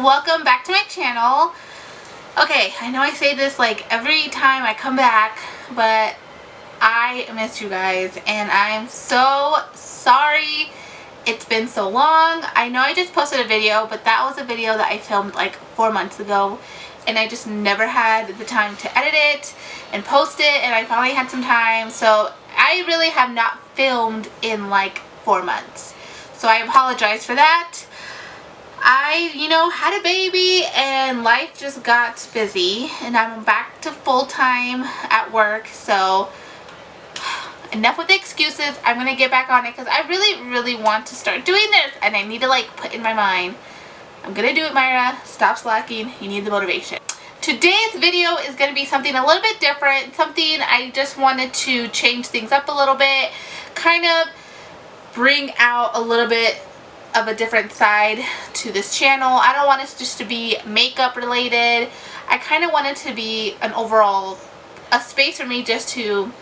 welcome back to my channel. Okay, I know I say this like every time I come back, but I miss you guys and I'm so sorry it's been so long. I know I just posted a video, but that was a video that I filmed like 4 months ago and I just never had the time to edit it and post it, and I finally had some time, so I really have not filmed in like 4 months. So I apologize for that. I, had a baby and life just got busy and I'm back to full-time at work, so enough with the excuses. I'm going to get back on it because I really want to start doing this and I need to like put in my mind, I'm going to do it, Myra. Stop slacking. You need the motivation. Today's video is going to be something a little bit different, something I just wanted to change things up a little bit, kind of bring out a little bit of a different side to this channel. I don't want it just to be makeup related. I kind of want it to be an overall a space for me just to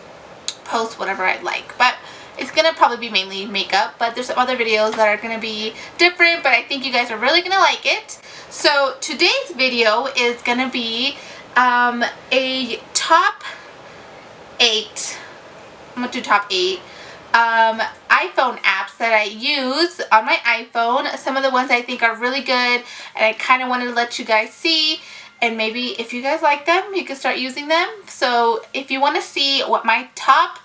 post whatever I'd like, but it's gonna probably be mainly makeup, but there's some other videos that are gonna be different, but I think you guys are really gonna like it. So today's video is gonna be a top 8. I'm gonna do top 8 iPhone apps that I use on my iPhone. Some of the ones I think are really good and I kind of wanted to let you guys see, and maybe if you guys like them you can start using them. So if you want to see what my top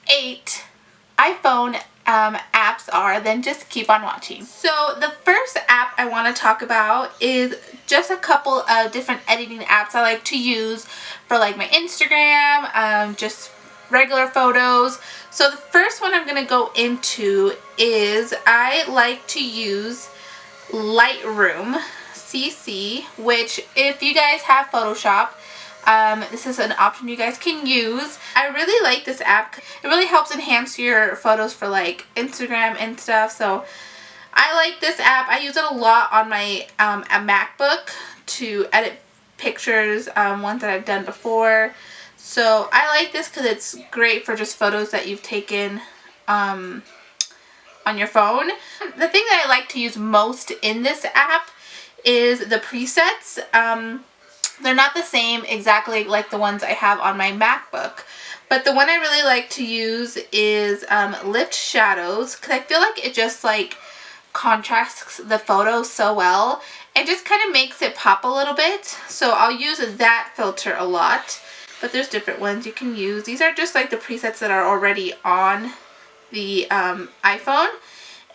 8 iPhone apps are, then just keep on watching. So the first app I want to talk about is just a couple of different editing apps I like to use for like my Instagram, just regular photos. So the first one I'm going to go into is I like to use Lightroom CC, which if you guys have Photoshop, this is an option you guys can use. I really like this app. It really helps enhance your photos for like Instagram and stuff. So I like this app. I use it a lot on my a MacBook to edit pictures, ones that I've done before. So I like this because it's great for just photos that you've taken on your phone. The thing that I like to use most in this app is the presets. They're not the same exactly like the ones I have on my MacBook, but the one I really like to use is Lift Shadows, because I feel like it just like contrasts the photo so well. It just kind of makes it pop a little bit, so I'll use that filter a lot. But there's different ones you can use. These are just like the presets that are already on the iPhone.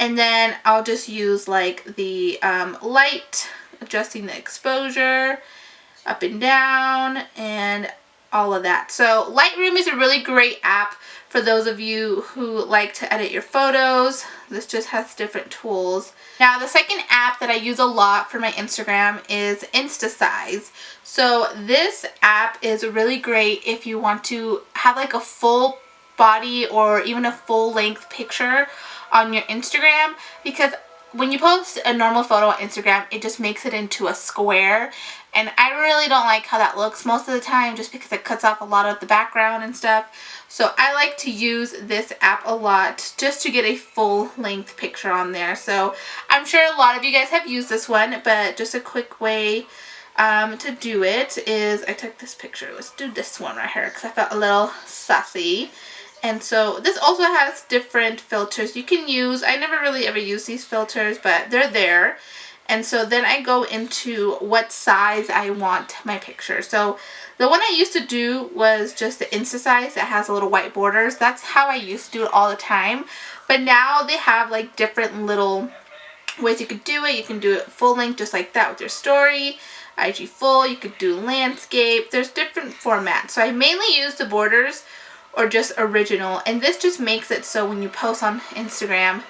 And then I'll just use like the light, adjusting the exposure, up and down, and all of that. So Lightroom is a really great app for those of you who like to edit your photos. This just has different tools. Now the second app that I use a lot for my Instagram is InstaSize. So this app is really great if you want to have like a full body or even a full length picture on your Instagram, because when you post a normal photo on Instagram, it just makes it into a square, and I really don't like how that looks most of the time just because it cuts off a lot of the background and stuff. So I like to use this app a lot just to get a full length picture on there. So I'm sure a lot of you guys have used this one, but just a quick way to do it is I took this picture. Let's do this one right here because I felt a little sassy. And so this also has different filters you can use. I never really ever use these filters, but they're there. And so then I go into what size I want my picture. So the one I used to do was just the InstaSize that has a little white borders. That's how I used to do it all the time. But now they have like different little ways you could do it. You can do it full length just like that with your story. IG full, you could do landscape. There's different formats. So I mainly use the borders or just original, and this just makes it so when you post on Instagram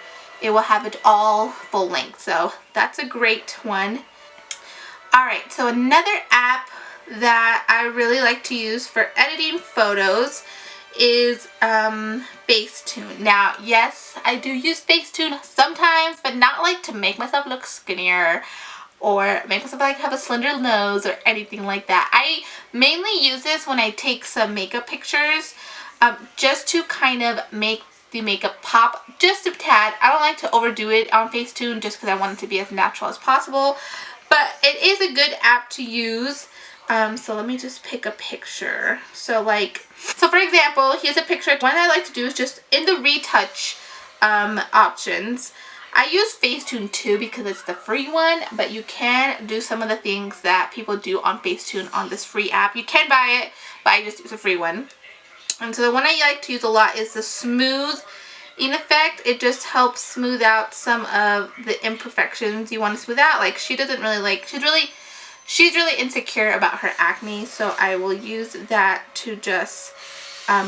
it will have it all full length. So that's a great one. Alright, so another app that I really like to use for editing photos is Facetune. Now yes, I do use Facetune sometimes, but not like to make myself look skinnier or make myself like have a slender nose or anything like that. I mainly use this when I take some makeup pictures, just to kind of make the makeup pop just a tad. I don't like to overdo it on Facetune just because I want it to be as natural as possible. But it is a good app to use. So let me just pick a picture. So for example, here's a picture. One I like to do is just in the retouch options. I use Facetune too because it's the free one, but you can do some of the things that people do on Facetune on this free app. You can buy it, but I just use a free one. And so the one I like to use a lot is the smooth in effect. It just helps smooth out some of the imperfections you want to smooth out. Like, she doesn't really like, she's really insecure about her acne, so I will use that to just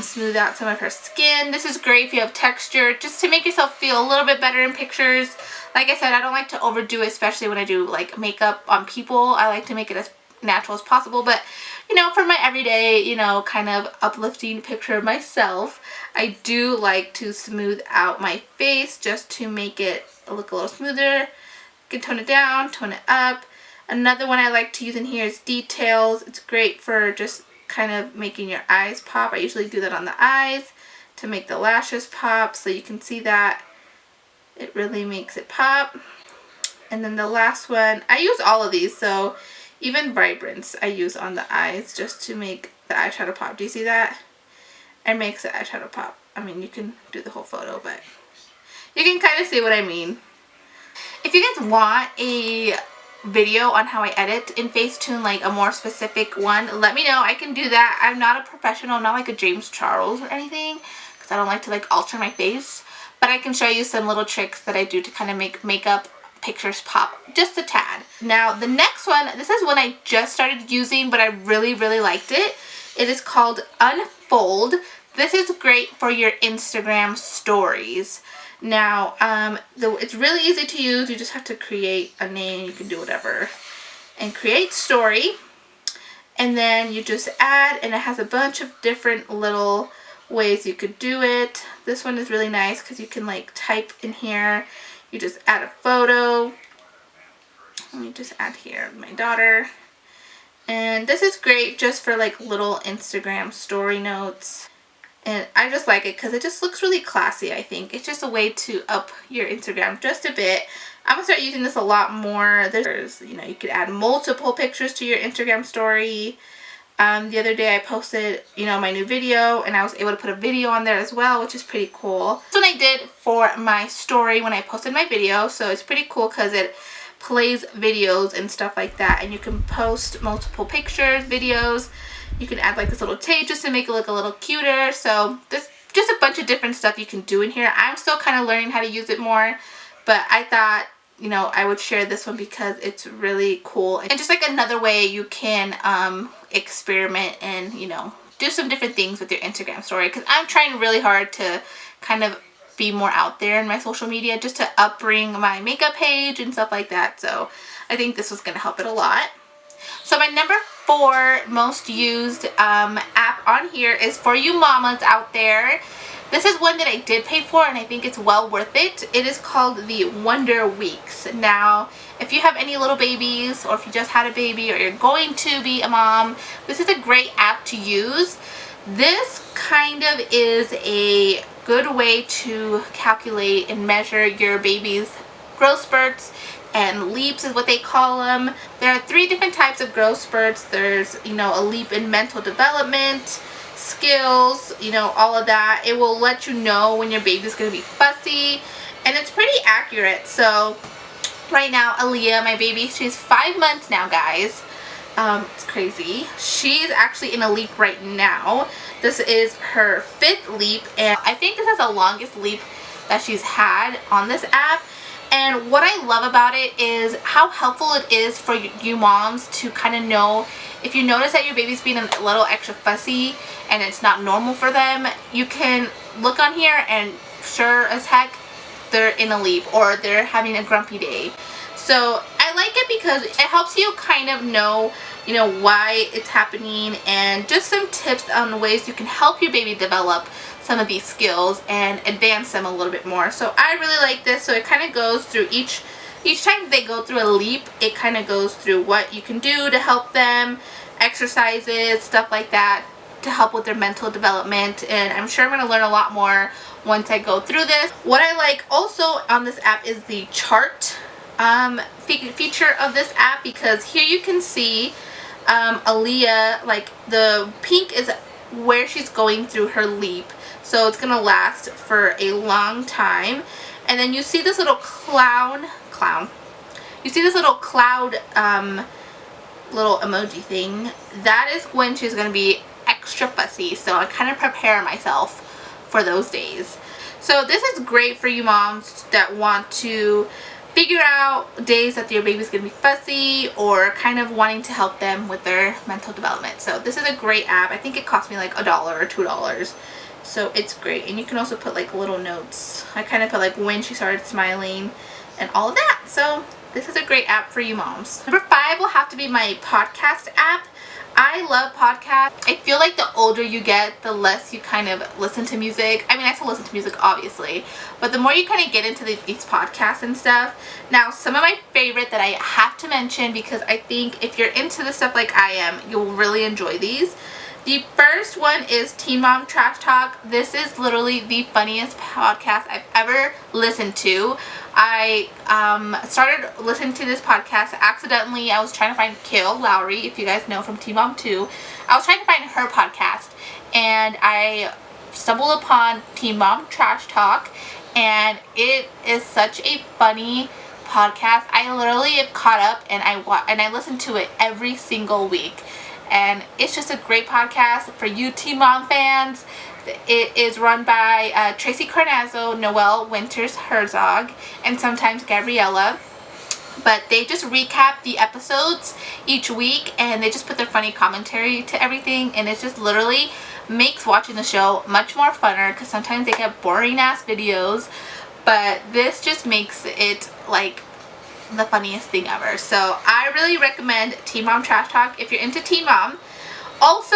smooth out some of her skin. This is great if you have texture, just to make yourself feel a little bit better in pictures. Like I said, I don't like to overdo it, especially when I do like makeup on people. I like to make it as natural as possible, but you know, for my everyday, you know, kind of uplifting picture of myself, I do like to smooth out my face just to make it look a little smoother. You can tone it down, tone it up. Another one I like to use in here is Details. It's great for just kind of making your eyes pop. I usually do that on the eyes to make the lashes pop, so you can see that it really makes it pop. And then the last one, I use all of these, so even Vibrance I use on the eyes just to make the eyeshadow pop. Do you see that? It makes the eyeshadow pop. I mean, you can do the whole photo, but you can kind of see what I mean. If you guys want a video on how I edit in Facetune, like a more specific one, let me know. I can do that. I'm not a professional. I'm not like a James Charles or anything, because I don't like to like alter my face, but I can show you some little tricks that I do to kind of make makeup pictures pop just a tad. Now the next one, this is one I just started using, but I really liked it. It is called Unfold. This is great for your Instagram stories. Now it's really easy to use. You just have to create a name. You can do whatever and create story, and then you just add, and it has a bunch of different little ways you could do it. This one is really nice because you can like type in here. You just add a photo. Let me just add here my daughter. And this is great just for like little Instagram story notes. And I just like it because it just looks really classy, I think. It's just a way to up your Instagram just a bit. I'm going to start using this a lot more. There's, you know, you could add multiple pictures to your Instagram story. The other day I posted, you know, my new video, and I was able to put a video on there as well, which is pretty cool. That's what I did for my story when I posted my video, so it's pretty cool because it plays videos and stuff like that, and you can post multiple pictures, videos. You can add like this little tape just to make it look a little cuter. So there's just a bunch of different stuff you can do in here. I'm still kind of learning how to use it more, but I thought, you know, I would share this one because it's really cool. And just like another way you can experiment and, you know, do some different things with your Instagram story. Because I'm trying really hard to kind of be more out there in my social media, just to upbring my makeup page and stuff like that. So I think this was going to help it a lot. So my number 4 most used app on here is for you mamas out there. This is one that I did pay for, and I think it's well worth it. It is called the Wonder Weeks. Now, if you have any little babies, or if you just had a baby, or you're going to be a mom, this is a great app to use. This kind of is a good way to calculate and measure your baby's growth spurts, and leaps is what they call them. There are 3 different types of growth spurts. There's, you know, a leap in mental development, skills, you know, all of that. It will let you know when your baby's going to be fussy, and it's pretty accurate. So right now, Aaliyah, my baby, she's 5 months now, guys. It's crazy. She's actually in a leap right now. This is her 5th leap, and I think this is the longest leap that she's had on this app. And what I love about it is how helpful it is for you moms to kind of know if you notice that your baby's being a little extra fussy and it's not normal for them. You can look on here and sure as heck they're in a leap or they're having a grumpy day. So I like it because it helps you kind of know, you know, why it's happening, and just some tips on ways you can help your baby develop some of these skills and advance them a little bit more. So I really like this. So it kind of goes through each time they go through a leap, it kind of goes through what you can do to help them, exercises, stuff like that, to help with their mental development. And I'm sure I'm going to learn a lot more once I go through this. What I like also on this app is the chart feature of this app, because here you can see Aaliyah, like the pink is where she's going through her leap, so it's gonna last for a long time. And then you see this little you see this little cloud little emoji thing. That is when she's gonna be extra fussy, so I kind of prepare myself for those days. So this is great for you moms that want to figure out days that your baby's gonna be fussy, or kind of wanting to help them with their mental development. So this is a great app. I think it cost me like $1 or $2. So it's great. And you can also put like little notes. I kind of put like when she started smiling and all of that. So this is a great app for you moms. Number 5 will have to be my podcast app. I love podcasts. I feel like the older you get, the less you kind of listen to music. I mean, I still listen to music, obviously, but the more you kind of get into these podcasts and stuff. Now, some of my favorite that I have to mention, because I think if you're into this stuff like I am, you'll really enjoy these. The first one is Teen Mom Trash Talk. This is literally the funniest podcast I've ever listened to. I started listening to this podcast accidentally. I was trying to find Kale Lowry, if you guys know, from Teen Mom 2. I was trying to find her podcast, and I stumbled upon Teen Mom Trash Talk, and it is such a funny podcast. I literally have caught up, and I listen to it every single week. And it's just a great podcast for you Teen Mom fans. It is run by Tracy Carnazzo, Noelle Winters Herzog, and sometimes Gabriella. But they just recap the episodes each week, and they just put their funny commentary to everything, and it just literally makes watching the show much more funner, because sometimes they get boring ass videos, but this just makes it like the funniest thing ever. So I really recommend Teen Mom Trash Talk if you're into Teen Mom. Also,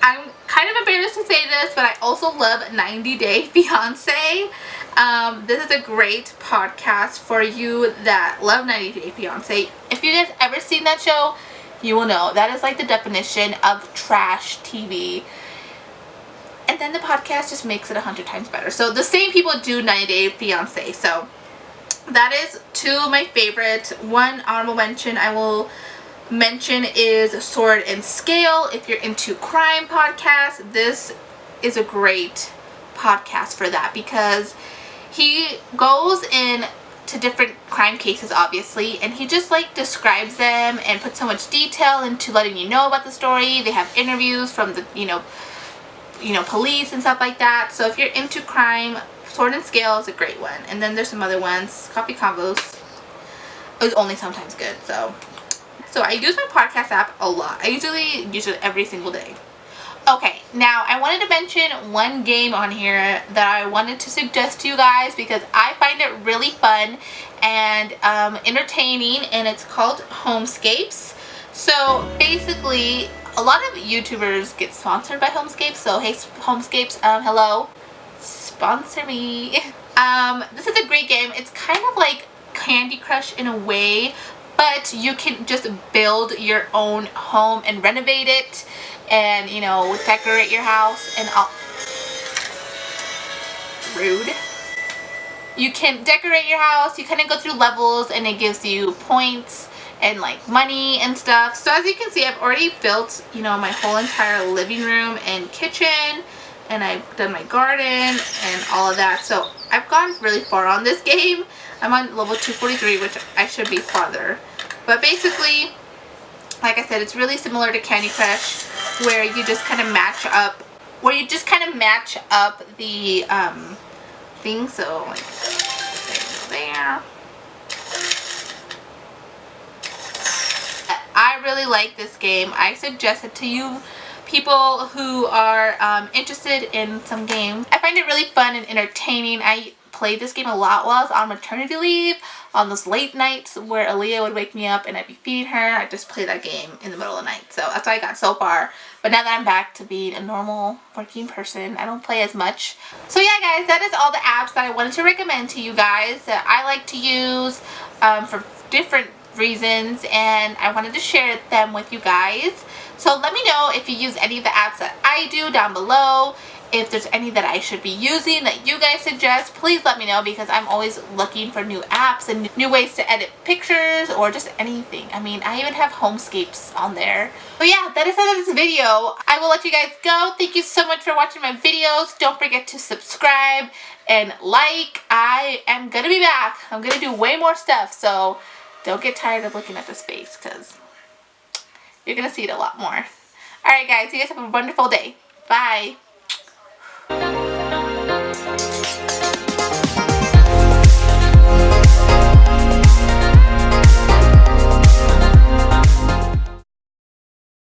I'm kind of embarrassed to say this, but I also love 90 Day Fiancé. This is a great podcast for you that love 90 Day Fiancé. If you guys ever seen that show, you will know that is like the definition of trash TV. And then the podcast just makes it 100 times better. So the same people do 90 Day Fiancé. So that is 2 of my favorite. One honorable mention I will mention is Sword and Scale. If you're into crime podcasts, this is a great podcast for that, because he goes in to different crime cases, obviously, and he just like describes them and puts so much detail into letting you know about the story. They have interviews from the police and stuff like that. So if you're into crime, Sword and Scale is a great one. And then there's some other ones. Coffee Combos is only sometimes good. So I use my podcast app a lot. I usually use it every single day. Okay, now I wanted to mention one game on here that I wanted to suggest to you guys, because I find it really fun and entertaining, and it's called Homescapes. So basically, a lot of YouTubers get sponsored by Homescapes. So hey, Homescapes, hello. Sponsor me. This is a great game. It's kind of like Candy Crush in a way, but you can just build your own home and renovate it, and decorate your house and all. Rude. You can decorate your house. You kind of go through levels, and it gives you points and like money and stuff. So as you can see, I've already built my whole entire living room and kitchen, and I've done my garden and all of that. So I've gone really far on this game. I'm on level 243, which I should be farther. But basically, like I said, it's really similar to Candy Crush, where you just kind of match up, the things. So like there. I really like this game. I suggest it to you people who are interested in some games. I find it really fun and entertaining. I played this game a lot while I was on maternity leave, on those late nights where Aaliyah would wake me up and I'd be feeding her. I just play that game in the middle of the night. So that's what I got so far. But now that I'm back to being a normal working person, I don't play as much. So yeah, guys, that is all the apps that I wanted to recommend to you guys that I like to use for different reasons, and I wanted to share them with you guys. So let me know if you use any of the apps that I do down below, If there's any that I should be using that you guys suggest, please let me know, because I'm always looking for new apps and new ways to edit pictures or just anything. I mean, I even have homescapes on there. But yeah, that is it of this video. I will let you guys go. Thank you so much for watching my videos. Don't forget to subscribe and like. I am gonna be back. I'm gonna do way more stuff, so don't get tired of looking at this face, because you're gonna see it a lot more. Alright guys, you guys have a wonderful day. Bye.